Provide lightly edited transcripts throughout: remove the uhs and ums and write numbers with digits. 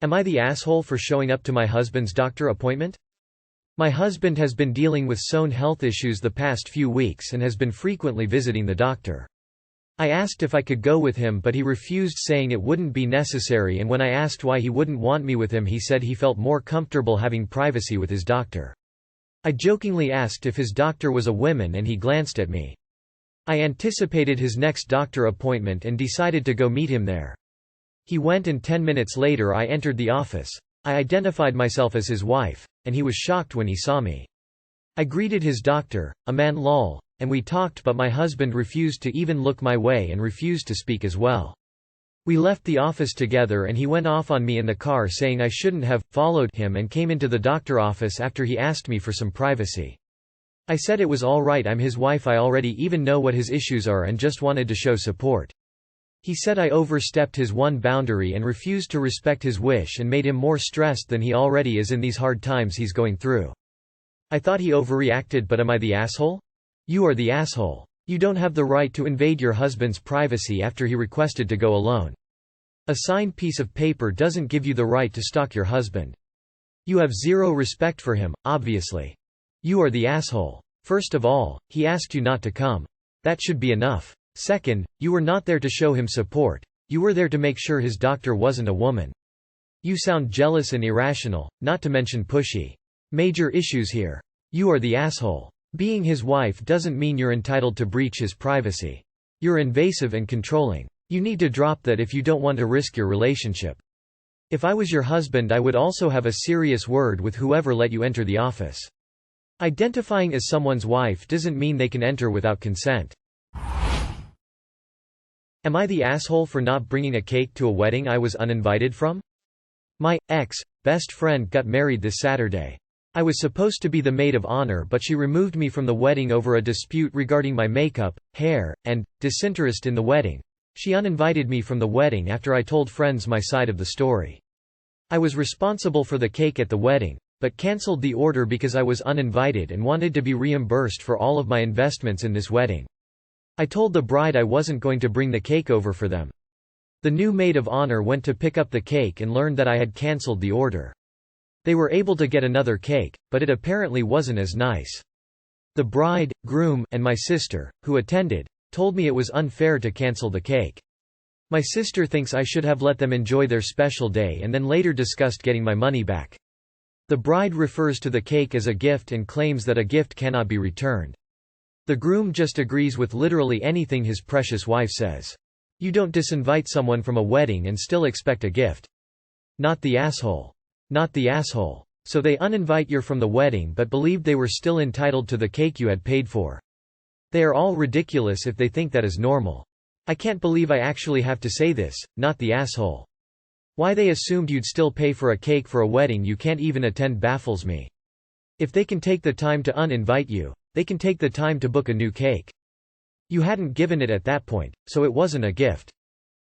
Am I the asshole for showing up to my husband's doctor appointment? My husband has been dealing with some health issues the past few weeks and has been frequently visiting the doctor. I asked if I could go with him, but he refused, saying it wouldn't be necessary, and when I asked why he wouldn't want me with him, he said he felt more comfortable having privacy with his doctor. I jokingly asked if his doctor was a woman and he glanced at me. I anticipated his next doctor appointment and decided to go meet him there. He went, and 10 minutes later I entered the office. I identified myself as his wife, and he was shocked when he saw me. I greeted his doctor, a man lol, and we talked, but my husband refused to even look my way and refused to speak as well. We left the office together and he went off on me in the car, saying I shouldn't have followed him, and came into the doctor office after he asked me for some privacy. I said it was alright, I'm his wife, I already even know what his issues are and just wanted to show support. He said I overstepped his one boundary and refused to respect his wish and made him more stressed than he already is in these hard times he's going through. I thought he overreacted, but am I the asshole? You are the asshole. You don't have the right to invade your husband's privacy after he requested to go alone. A signed piece of paper doesn't give you the right to stalk your husband. You have zero respect for him, obviously. You are the asshole. First of all, he asked you not to come. That should be enough. Second, you were not there to show him support. You were there to make sure his doctor wasn't a woman. You sound jealous and irrational, not to mention pushy. Major issues here. You are the asshole. Being his wife doesn't mean you're entitled to breach his privacy. You're invasive and controlling. You need to drop that if you don't want to risk your relationship. If I was your husband, I would also have a serious word with whoever let you enter the office. Identifying as someone's wife doesn't mean they can enter without consent. Am I the asshole for not bringing a cake to a wedding I was uninvited from? My best friend got married this Saturday. I was supposed to be the maid of honor, but she removed me from the wedding over a dispute regarding my makeup, hair, and disinterest in the wedding. She uninvited me from the wedding after I told friends my side of the story. I was responsible for the cake at the wedding, but cancelled the order because I was uninvited and wanted to be reimbursed for all of my investments in this wedding. I told the bride I wasn't going to bring the cake over for them. The new maid of honor went to pick up the cake and learned that I had cancelled the order. They were able to get another cake, but it apparently wasn't as nice. The bride, groom, and my sister, who attended, told me it was unfair to cancel the cake. My sister thinks I should have let them enjoy their special day and then later discussed getting my money back. The bride refers to the cake as a gift and claims that a gift cannot be returned. The groom just agrees with literally anything his precious wife says. You don't disinvite someone from a wedding and still expect a gift. Not the asshole. Not the asshole. So they uninvite you from the wedding but believed they were still entitled to the cake you had paid for. They are all ridiculous if they think that is normal. I can't believe I actually have to say this, not the asshole. Why they assumed you'd still pay for a cake for a wedding you can't even attend baffles me. If they can take the time to uninvite you, they can take the time to book a new cake. You hadn't given it at that point, so it wasn't a gift.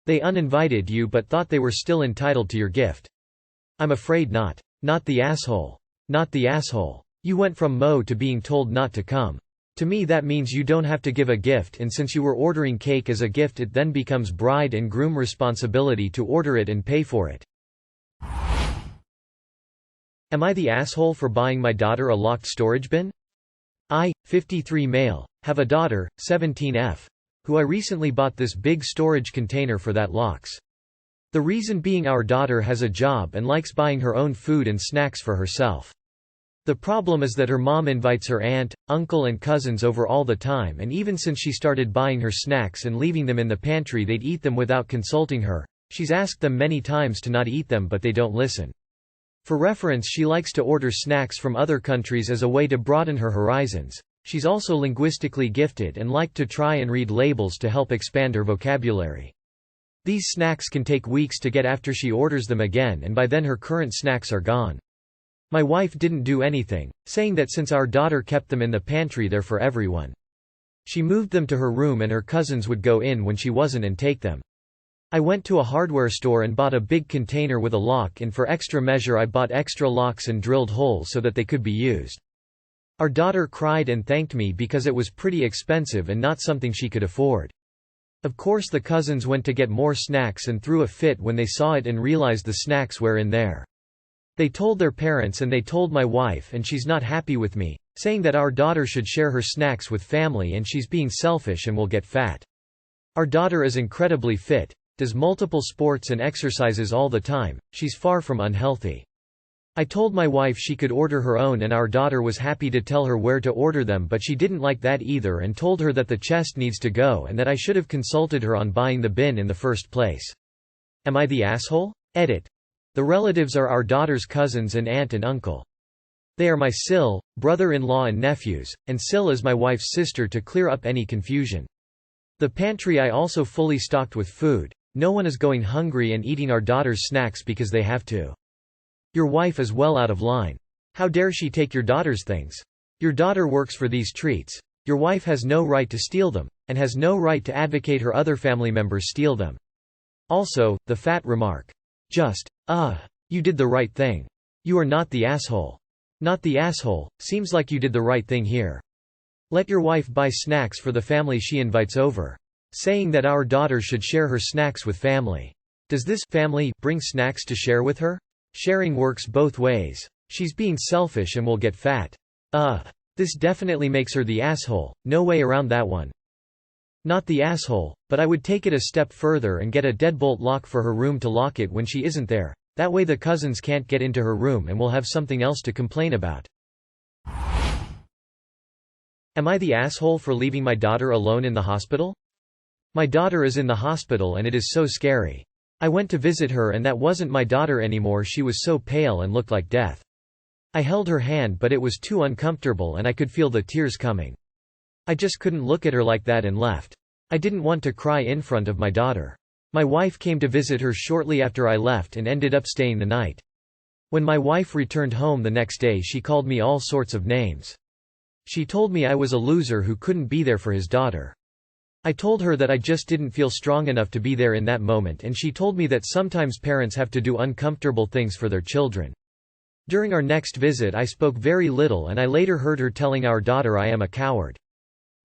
They uninvited you but thought they were still entitled to your gift. I'm afraid not. Not the asshole. Not the asshole. You went from Mo to being told not to come. To me that means you don't have to give a gift, and since you were ordering cake as a gift it then becomes bride and groom responsibility to order it and pay for it. Am I the asshole for buying my daughter a locked storage bin? I, 53 male, have a daughter, 17F, who I recently bought this big storage container for that locks. The reason being our daughter has a job and likes buying her own food and snacks for herself. The problem is that her mom invites her aunt, uncle and cousins over all the time, and even since she started buying her snacks and leaving them in the pantry they'd eat them without consulting her. She's asked them many times to not eat them but they don't listen. For reference, she likes to order snacks from other countries as a way to broaden her horizons. She's also linguistically gifted and liked to try and read labels to help expand her vocabulary. These snacks can take weeks to get after she orders them again, and by then her current snacks are gone. My wife didn't do anything, saying that since our daughter kept them in the pantry they're for everyone. She moved them to her room and her cousins would go in when she wasn't and take them. I went to a hardware store and bought a big container with a lock, and for extra measure I bought extra locks and drilled holes so that they could be used. Our daughter cried and thanked me because it was pretty expensive and not something she could afford. Of course the cousins went to get more snacks and threw a fit when they saw it and realized the snacks were in there. They told their parents and they told my wife, and she's not happy with me, saying that our daughter should share her snacks with family and she's being selfish and will get fat. Our daughter is incredibly fit, does multiple sports and exercises all the time, she's far from unhealthy. I told my wife she could order her own and our daughter was happy to tell her where to order them, but she didn't like that either and told her that the chest needs to go and that I should have consulted her on buying the bin in the first place. Am I the asshole? Edit. The relatives are our daughter's cousins and aunt and uncle. They are my brother-in-law and nephews, and Sil is my wife's sister to clear up any confusion. The pantry I also fully stocked with food. No one is going hungry and eating our daughter's snacks because they have to. Your wife is well out of line. How dare she take your daughter's things? Your daughter works for these treats. Your wife has no right to steal them, and has no right to advocate her other family members steal them. Also, the fat remark. Just, you did the right thing. You are not the asshole. Not the asshole, seems like you did the right thing here. Let your wife buy snacks for the family she invites over. Saying that our daughter should share her snacks with family. Does this family bring snacks to share with her? Sharing works both ways. She's being selfish and will get fat. This definitely makes her the asshole, no way around that one. Not the asshole, but I would take it a step further and get a deadbolt lock for her room to lock it when she isn't there. That way the cousins can't get into her room and will have something else to complain about. Am I the asshole for leaving my daughter alone in the hospital? My daughter is in the hospital and it is so scary. I went to visit her and that wasn't my daughter anymore, she was so pale and looked like death. I held her hand but it was too uncomfortable and I could feel the tears coming. I just couldn't look at her like that and left. I didn't want to cry in front of my daughter. My wife came to visit her shortly after I left and ended up staying the night. When my wife returned home the next day she called me all sorts of names. She told me I was a loser who couldn't be there for his daughter. I told her that I just didn't feel strong enough to be there in that moment, and she told me that sometimes parents have to do uncomfortable things for their children. During our next visit I spoke very little and I later heard her telling our daughter I am a coward.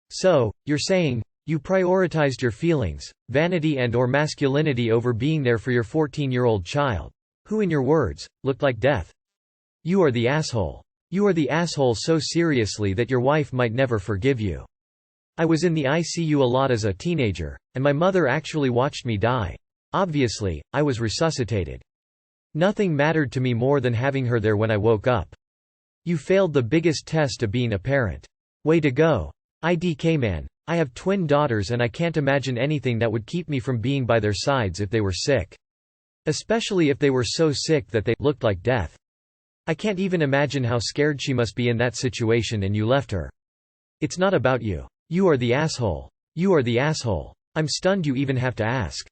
So, you're saying, you prioritized your feelings, vanity and/or masculinity over being there for your 14-year-old child, who in your words, looked like death. You are the asshole. You are the asshole so seriously that your wife might never forgive you. I was in the ICU a lot as a teenager, and my mother actually watched me die. Obviously, I was resuscitated. Nothing mattered to me more than having her there when I woke up. You failed the biggest test of being a parent. Way to go. IDK man. I have twin daughters and I can't imagine anything that would keep me from being by their sides if they were sick. Especially if they were so sick that they looked like death. I can't even imagine how scared she must be in that situation and you left her. It's not about you. You are the asshole. You are the asshole. I'm stunned you even have to ask.